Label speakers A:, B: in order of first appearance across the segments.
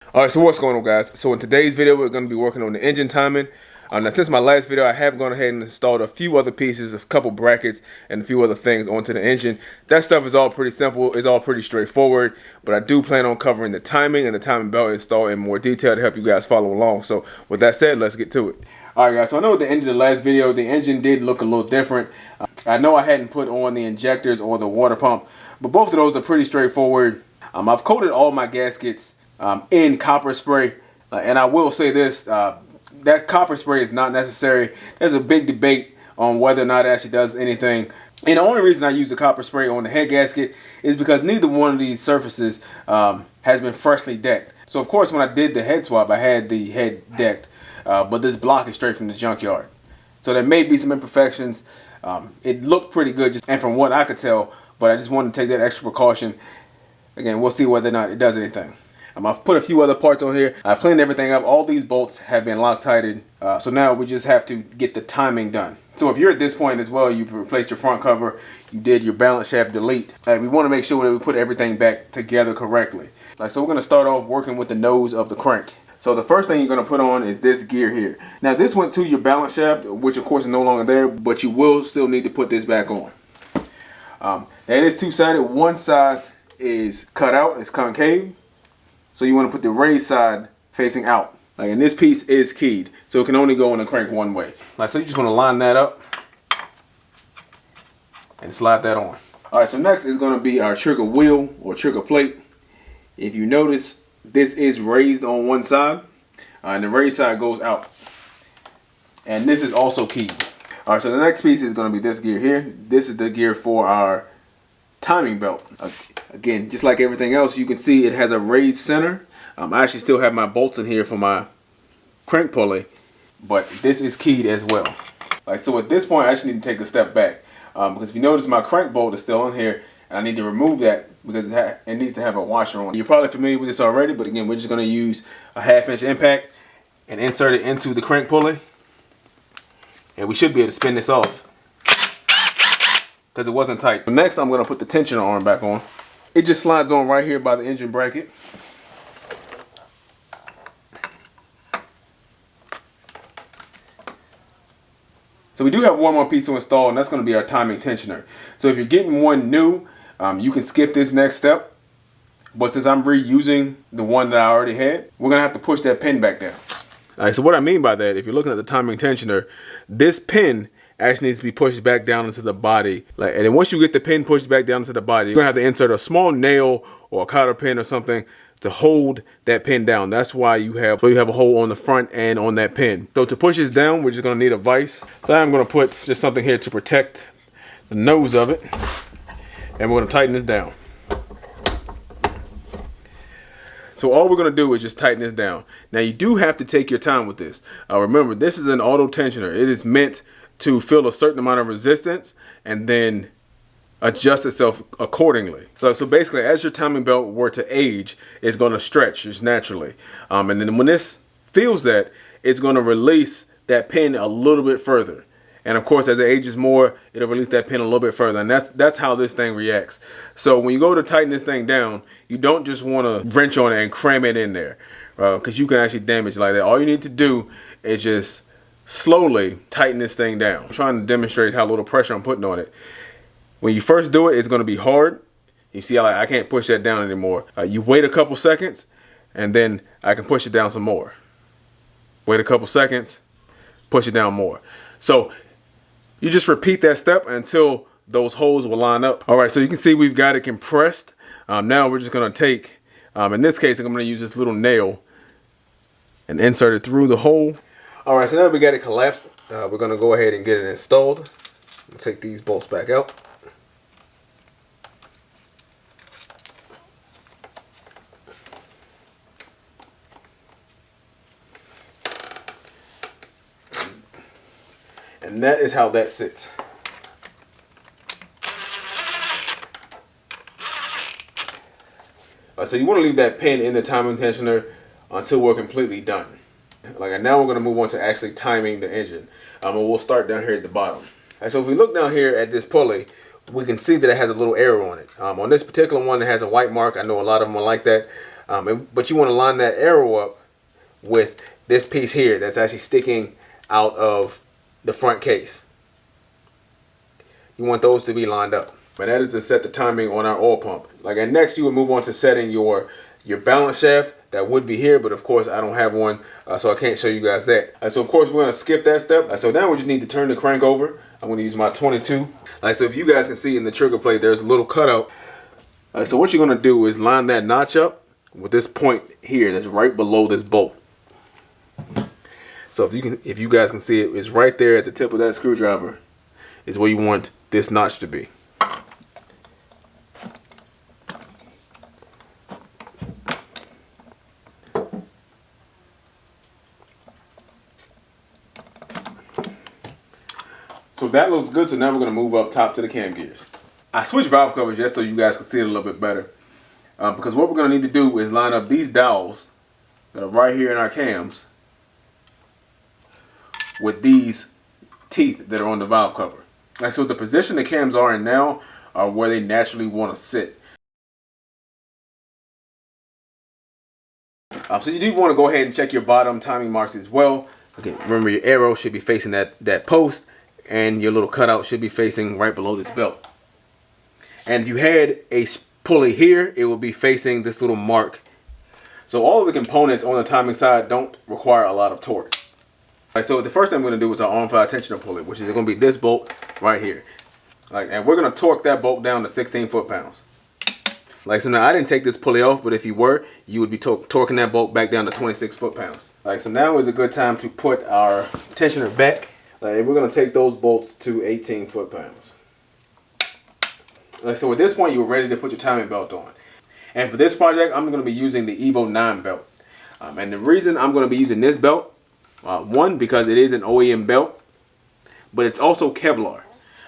A: Alright, so what's going on, guys? So in today's video, we're going to be working on the engine timing. Now, since my last video, I have gone ahead and installed a few other pieces, a couple brackets, and a few other things onto the engine. That stuff is all pretty simple. It's all pretty straightforward, but I do plan on covering the timing and the timing belt install in more detail to help you guys follow along. So with that said, let's get to it. Alright, guys, so I know at the end of the last video, the engine did look a little different. I know I hadn't put on the injectors or the water pump, but both of those are pretty straightforward. I've coated all my gaskets in copper spray, and I will say this, that copper spray is not necessary. There's a big debate on whether or not it actually does anything, and the only reason I use the copper spray on the head gasket is because neither one of these surfaces has been freshly decked. So of course when I did the head swap, I had the head decked, but this block is straight from the junkyard, so there may be some imperfections. It looked pretty good, and from what I could tell, but I just wanted to take that extra precaution. Again, we'll see whether or not it does anything. I've put a few other parts on here. I've cleaned everything up. All these bolts have been Loctited. So now we just have to get the timing done. So if you're at this point as well, you've replaced your front cover, you did your balance shaft delete. We want to make sure that we put everything back together correctly. So we're going to start off working with the nose of the crank. So the first thing you're going to put on is this gear here. Now this went to your balance shaft, which of course is no longer there, but you will still need to put this back on. That is two-sided. One side is cut out, it's concave. So you want to put the raised side facing out. And this piece is keyed, so it can only go in the crank one way. So you just want to line that up and slide that on. Alright, so next is going to be our trigger wheel or trigger plate. If you notice, this is raised on one side, and the raised side goes out. And this is also keyed. Alright, so the next piece is going to be this gear here. This is the gear for our timing belt. Again, just like everything else, you can see it has a raised center. I actually still have my bolts in here for my crank pulley, but this is keyed as well. So at this point, I actually need to take a step back because if you notice, my crank bolt is still in here, and I need to remove that because it needs to have a washer on it. You're probably familiar with this already, but again, we're just going to use a 1/2" impact and insert it into the crank pulley, and we should be able to spin this off because it wasn't tight. Next, I'm going to put the tensioner arm back on. It just slides on right here by the engine bracket. So we do have one more piece to install, and that's going to be our timing tensioner. So if you're getting one new, you can skip this next step. But since I'm reusing the one that I already had, we're going to have to push that pin back down. Alright, so what I mean by that, if you're looking at the timing tensioner, this pin actually needs to be pushed back down into the body. And then once you get the pin pushed back down into the body, you're gonna have to insert a small nail or a cotter pin or something to hold that pin down. That's why you have a hole on the front and on that pin. So to push this down, we're just gonna need a vise. So I'm gonna put just something here to protect the nose of it, and we're gonna tighten this down. So all we're going to do is just tighten this down. Now you do have to take your time with this. Remember, this is an auto tensioner. It is meant to feel a certain amount of resistance and then adjust itself accordingly. So basically, as your timing belt were to age, it's going to stretch just naturally. And then when this feels that, it's going to release that pin a little bit further. And of course, as it ages more, it'll release that pin a little bit further. And that's how this thing reacts. So when you go to tighten this thing down, you don't just want to wrench on it and cram it in there, because you can actually damage it like that. All you need to do is just slowly tighten this thing down. I'm trying to demonstrate how little pressure I'm putting on it. When you first do it, it's going to be hard. You see how I can't push that down anymore. You wait a couple seconds, and then I can push it down some more. Wait a couple seconds, push it down more. So you just repeat that step until those holes will line up. All right, so you can see we've got it compressed. Now we're just going to take, in this case, I'm going to use this little nail and insert it through the hole. All right, so now we got it collapsed. We're going to go ahead and get it installed. Take these bolts back out. And that is how that sits. So you want to leave that pin in the timing tensioner until we're completely done. And now we're going to move on to actually timing the engine. And we'll start down here at the bottom. So if we look down here at this pulley, we can see that it has a little arrow on it. On this particular one, it has a white mark. I know a lot of them are like that. But you want to line that arrow up with this piece here that's actually sticking out of the front case. You want those to be lined up. But that is to set the timing on our oil pump. And next you would move on to setting your balance shaft. That would be here, but of course I don't have one, so I can't show you guys that. So of course we're gonna skip that step. So now we just need to turn the crank over. I'm gonna use my 22. So if you guys can see in the trigger plate, there's a little cutout. So what you're gonna do is line that notch up with this point here that's right below this bolt. So if you guys can see it, it's right there at the tip of that screwdriver is where you want this notch to be. So that looks good, so now we're going to move up top to the cam gears. I switched valve covers just so you guys can see it a little bit better. Because what we're going to need to do is line up these dowels that are right here in our cams with these teeth that are on the valve cover. So the position the cams are in now are where they naturally want to sit. So you do want to go ahead and check your bottom timing marks as well. Okay, remember your arrow should be facing that post, and your little cutout should be facing right below this belt. And if you had a pulley here, it will be facing this little mark. So all of the components on the timing side don't require a lot of torque. So the first thing I'm going to do is our arm 5 tensioner pulley, which is going to be this bolt right here. And we're going to torque that bolt down to 16 foot-pounds. So now I didn't take this pulley off, but if you were, you would be torquing that bolt back down to 26 foot-pounds. So now is a good time to put our tensioner back. And we're going to take those bolts to 18 foot-pounds. So at this point, you're ready to put your timing belt on. And for this project, I'm going to be using the Evo 9 belt. And the reason I'm going to be using this belt, one, because it is an OEM belt, but it's also Kevlar.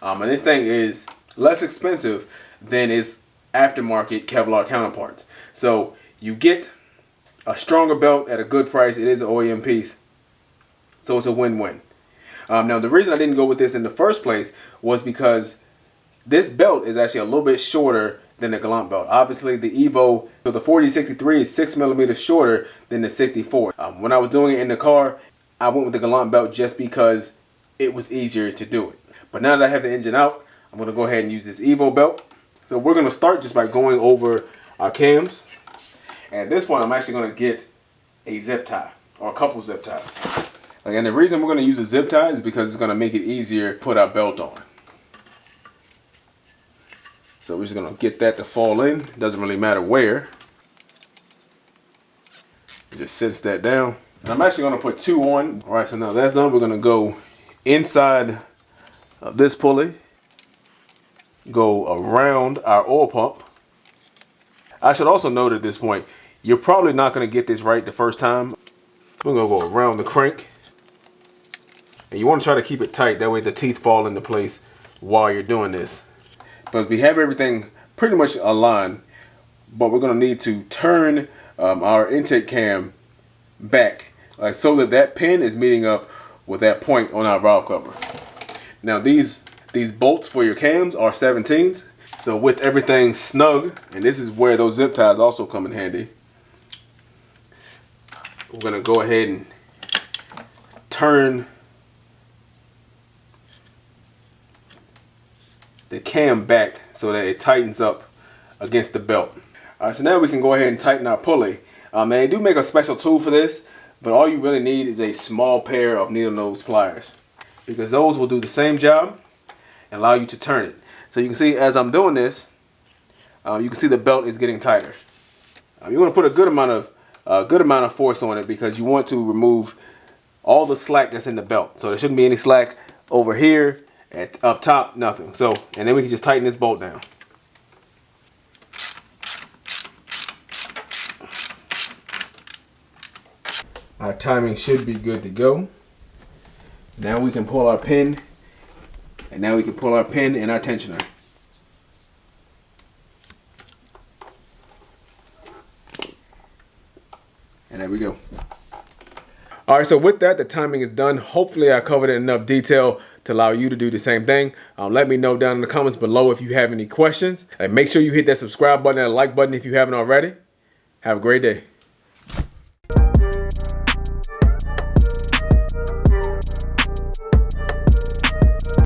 A: And this thing is less expensive than its aftermarket Kevlar counterparts. So you get a stronger belt at a good price. It is an OEM piece. So it's a win-win. Now the reason I didn't go with this in the first place was because this belt is actually a little bit shorter than the Galant belt. Obviously the Evo, so the 4063 is 6 millimeters shorter than the 64. When I was doing it in the car, I went with the Galant belt just because it was easier to do it. But now that I have the engine out, I'm going to go ahead and use this Evo belt. So we're going to start just by going over our cams. And at this point, I'm actually going to get a zip tie or a couple zip ties. And the reason we're going to use a zip tie is because it's going to make it easier to put our belt on. So we're just going to get that to fall in. Doesn't really matter where. Just cinch that down. And I'm actually going to put 2 on. All right, so now that's done. We're going to go inside of this pulley. Go around our oil pump. I should also note at this point, you're probably not going to get this right the first time. We're going to go around the crank. And you want to try to keep it tight. That way the teeth fall into place while you're doing this. Because we have everything pretty much aligned. But we're going to need to turn our intake cam back. So that pin is meeting up with that point on our valve cover. Now these bolts for your cams are 17s. So with everything snug, and this is where those zip ties also come in handy. We're going to go ahead and turn the cam back so that it tightens up against the belt. All right, so now we can go ahead and tighten our pulley. And they do make a special tool for this, but all you really need is a small pair of needle nose pliers, because those will do the same job and allow you to turn it. So you can see as I'm doing this, you can see the belt is getting tighter. You want to put a good amount of force on it, because you want to remove all the slack that's in the belt. So there shouldn't be any slack over here, up top, nothing. So, and then we can just tighten this bolt down. Our timing should be good to go. Now we can pull our pin, and now we can pull our pin and our tensioner. And there we go. All right, so with that, the timing is done. Hopefully I covered it in enough detail to allow you to do the same thing. Let me know down in the comments below if you have any questions. And make sure you hit that subscribe button and like button if you haven't already. Have a great day.